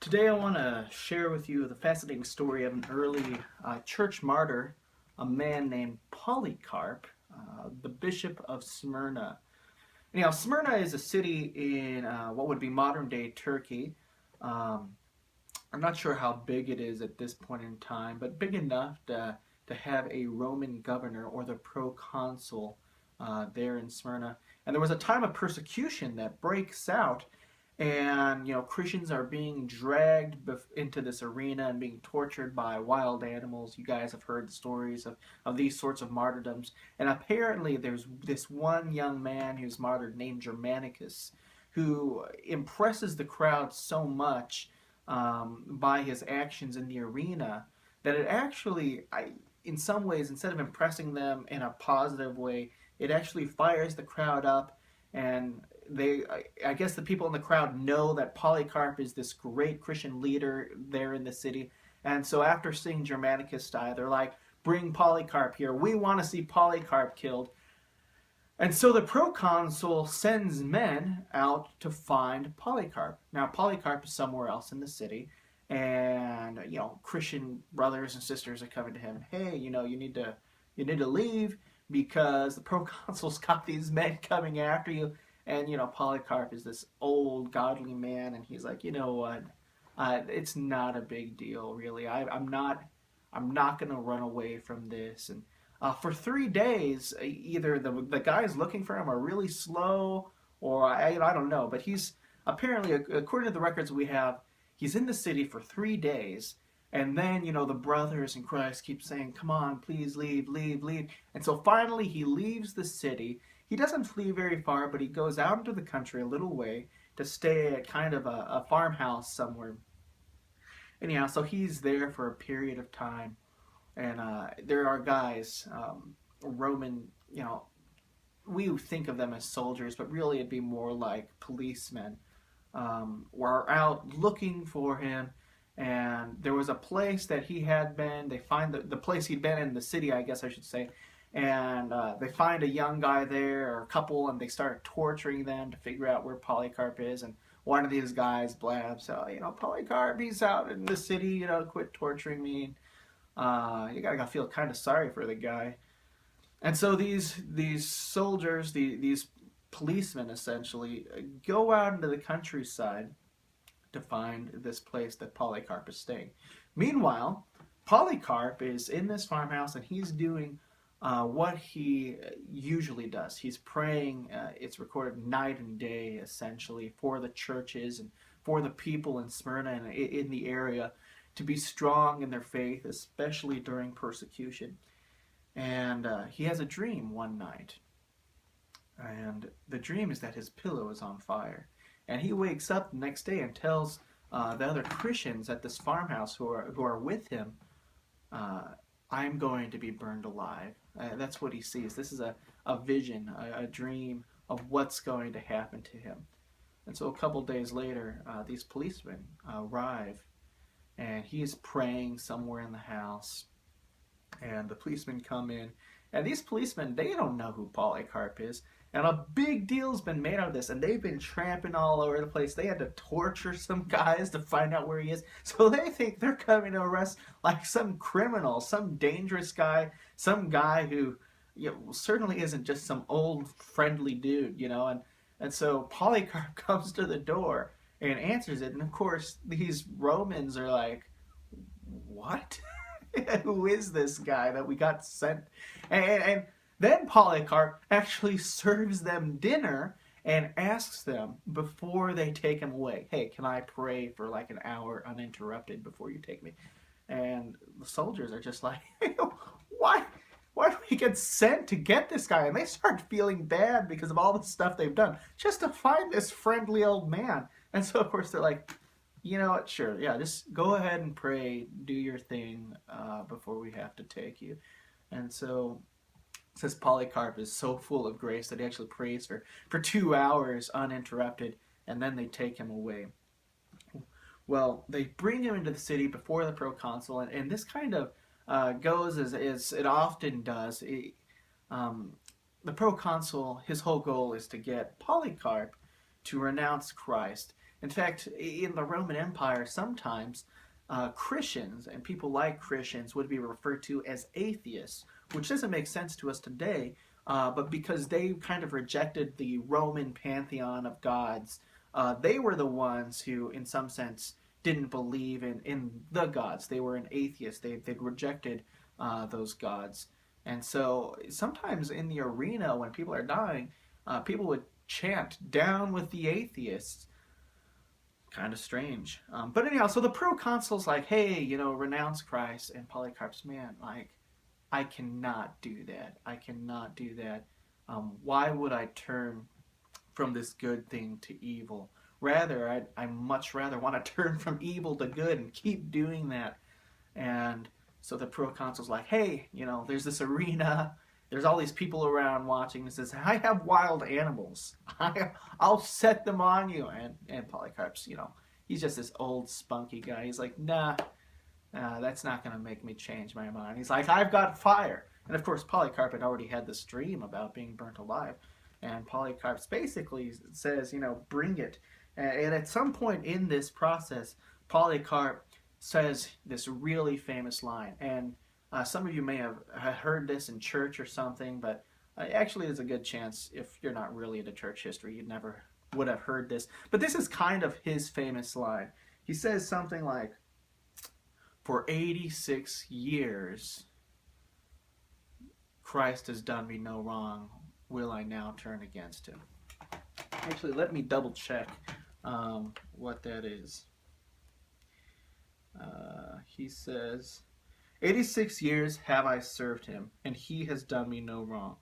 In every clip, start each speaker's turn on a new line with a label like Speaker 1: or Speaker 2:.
Speaker 1: Today I want to share with you the fascinating story of an early church martyr, a man named Polycarp, the Bishop of Smyrna. Anyhow, Smyrna is a city in what would be modern-day Turkey. Um, I'm not sure how big it is at this point in time, but big enough to have a Roman governor or the proconsul there in Smyrna. And there was a time of persecution that breaks out, and Christians are being dragged into this arena and being tortured by wild animals. You guys have heard the stories of these sorts of martyrdoms. And apparently there's this one young man who's martyred named Germanicus, who impresses the crowd so much by his actions in the arena that it actually, in some ways, instead of impressing them in a positive way, it actually fires the crowd up. And I guess the people in the crowd know that Polycarp is this great Christian leader there in the city. And so after seeing Germanicus die, they're like, bring Polycarp here. We want to see Polycarp killed. And so the proconsul sends men out to find Polycarp. Now, Polycarp is somewhere else in the city, and Christian brothers and sisters are coming to him. Hey, you need to leave because the proconsul's got these men coming after you. And Polycarp is this old godly man, and he's like, you know what? It's not a big deal, really. I'm not going to run away from this. And for 3 days, either the guys looking for him are really slow, or I don't know. But he's apparently, according to the records we have, he's in the city for 3 days. And then, the brothers in Christ keep saying, come on, please leave, leave, leave. And so finally he leaves the city. He doesn't flee very far, but he goes out into the country a little way to stay at kind of a farmhouse somewhere. Anyhow, so he's there for a period of time. And there are guys, Roman, we think of them as soldiers, but really it'd be more like policemen, were out looking for him. And there was a place that he had been. They find the place he'd been in the city, I guess I should say. And they find a young guy there, or a couple, and they start torturing them to figure out where Polycarp is. And one of these guys blabs, Polycarp, he's out in the city, quit torturing me. You gotta feel kind of sorry for the guy. And so these soldiers, these policemen essentially, go out into the countryside to find this place that Polycarp is staying. Meanwhile, Polycarp is in this farmhouse, and he's doing what he usually does. He's praying, it's recorded night and day, essentially, for the churches and for the people in Smyrna and in the area to be strong in their faith, especially during persecution. And he has a dream one night. And the dream is that his pillow is on fire. And he wakes up the next day and tells the other Christians at this farmhouse who are with him, I'm going to be burned alive. That's what he sees. This is a vision, a dream of what's going to happen to him. And so a couple days later, these policemen arrive, and he is praying somewhere in the house. And the policemen come in, and these policemen, they don't know who Polycarp is. And a big deal's been made out of this, and they've been tramping all over the place. They had to torture some guys to find out where he is. So they think they're coming to arrest like some criminal, some dangerous guy, some guy who certainly isn't just some old friendly dude, And so Polycarp comes to the door and answers it. And of course, these Romans are like, what? Who is this guy that we got sent? And then Polycarp actually serves them dinner and asks them before they take him away, hey, can I pray for like an hour uninterrupted before you take me? And the soldiers are just like, why do we get sent to get this guy? And they start feeling bad because of all the stuff they've done just to find this friendly old man. And so, of course, they're like, you know what, sure, yeah, just go ahead and pray, do your thing before we have to take you. And so it says Polycarp is so full of grace that he actually prays for 2 hours uninterrupted, and then they take him away. Well, they bring him into the city before the proconsul, and this kind of goes as it often does. The proconsul, his whole goal is to get Polycarp to renounce Christ In fact, in the Roman Empire, sometimes Christians and people like Christians would be referred to as atheists, which doesn't make sense to us today, but because they kind of rejected the Roman pantheon of gods, they were the ones who, in some sense, didn't believe in the gods. They were an atheist. They'd rejected those gods. And so sometimes in the arena, when people are dying, people would chant, "Down with the atheists." Kind of strange. But anyhow, so the proconsul's like, "Hey, renounce Christ." And Polycarp's, "Man, like, I cannot do that. I cannot do that. Why would I turn from this good thing to evil? Rather, I much rather want to turn from evil to good and keep doing that." And so the proconsul's like, "Hey, there's this arena. There's all these people around watching." He says, "I have wild animals. I'll set them on you." And Polycarp's, he's just this old spunky guy. He's like, "Nah, that's not going to make me change my mind." He's like, "I've got fire." And of course, Polycarp had already had this dream about being burnt alive. And Polycarp basically says, "Bring it." And at some point in this process, Polycarp says this really famous line. And some of you may have heard this in church or something, but actually there's a good chance if you're not really into church history, you never would have heard this. But this is kind of his famous line. He says something like, "For 86 years, Christ has done me no wrong. Will I now turn against him?" Actually, let me double check what that is. He says, "86 years have I served him, and he has done me no wrong.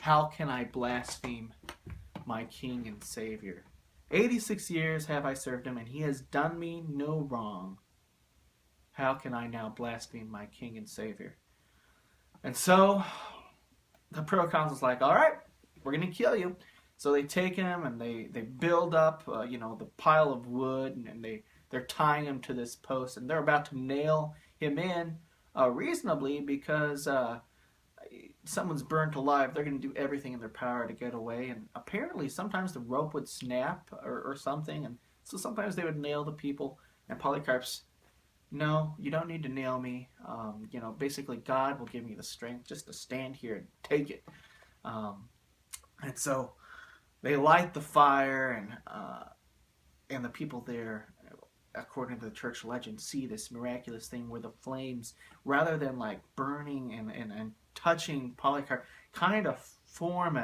Speaker 1: How can I blaspheme my King and Savior? 86 years have I served him, and he has done me no wrong. How can I now blaspheme my King and Savior?" And so the proconsul's like, "All right, we're going to kill you." So they take him and they build up, the pile of wood, and they're tying him to this post, and they're about to nail him in reasonably because someone's burnt alive. They're going to do everything in their power to get away, and apparently sometimes the rope would snap or something, and so sometimes they would nail the people. And Polycarp's, "No, you don't need to nail me. Basically God will give me the strength just to stand here and take it." And so they light the fire, and the people there, according to the church legend, see this miraculous thing where the flames, rather than like burning and touching Polycarp, kind of form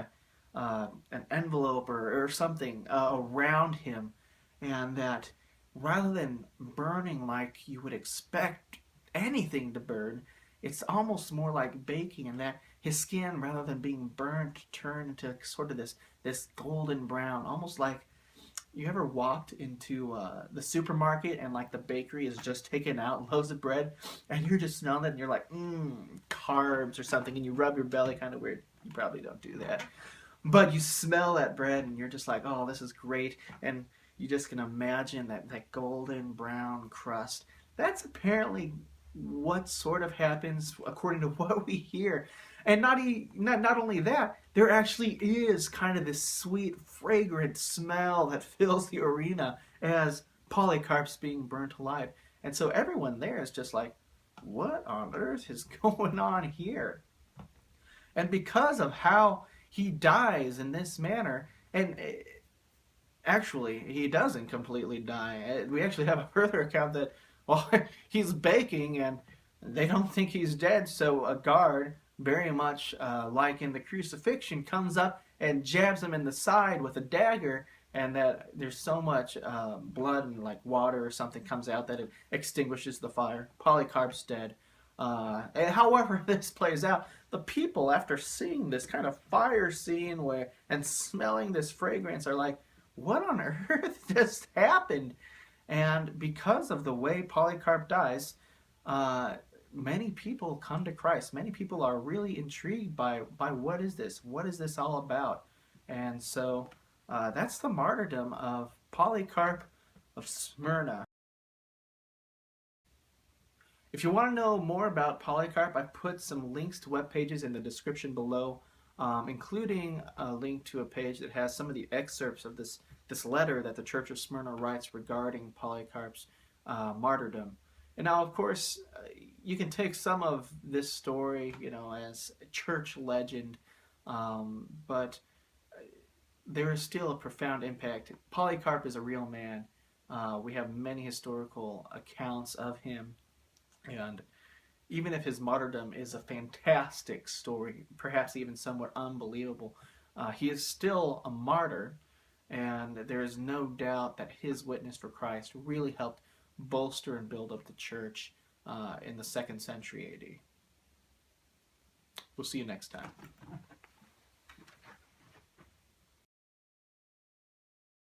Speaker 1: an envelope or something around him, and that rather than burning like you would expect anything to burn, it's almost more like baking, and that his skin, rather than being burnt, turned into sort of this golden brown, almost like you ever walked into the supermarket and like the bakery is just taking out loaves of bread, and you're just smelling it and you're like, carbs or something, and you rub your belly kind of weird. You probably don't do that. But you smell that bread and you're just like, "Oh, this is great." And you just can imagine that golden brown crust. That's apparently what sort of happens according to what we hear. And not only that, there actually is kind of this sweet, fragrant smell that fills the arena as Polycarp's being burnt alive. And so everyone there is just like, "What on earth is going on here?" And because of how he dies in this manner, and actually he doesn't completely die. We actually have a further account that, well, he's baking and they don't think he's dead, so a guard, very much like in the crucifixion, comes up and jabs him in the side with a dagger, and that there's so much blood and like water or something comes out that it extinguishes the fire. Polycarp's dead. And however this plays out, the people, after seeing this kind of fire scene and smelling this fragrance, are like, "What on earth just happened?" And because of the way Polycarp dies, many people come to Christ. Many people are really intrigued by what is this? What is this all about? And so that's the martyrdom of Polycarp of Smyrna. If you want to know more about Polycarp, I put some links to web pages in the description below, including a link to a page that has some of the excerpts of this this letter that the Church of Smyrna writes regarding Polycarp's martyrdom. And now, of course, you can take some of this story, as a church legend, but there is still a profound impact. Polycarp is a real man. We have many historical accounts of him, and even if his martyrdom is a fantastic story, perhaps even somewhat unbelievable, he is still a martyr, and there is no doubt that his witness for Christ really helped bolster and build up the church in the 2nd century AD. We'll see you next time.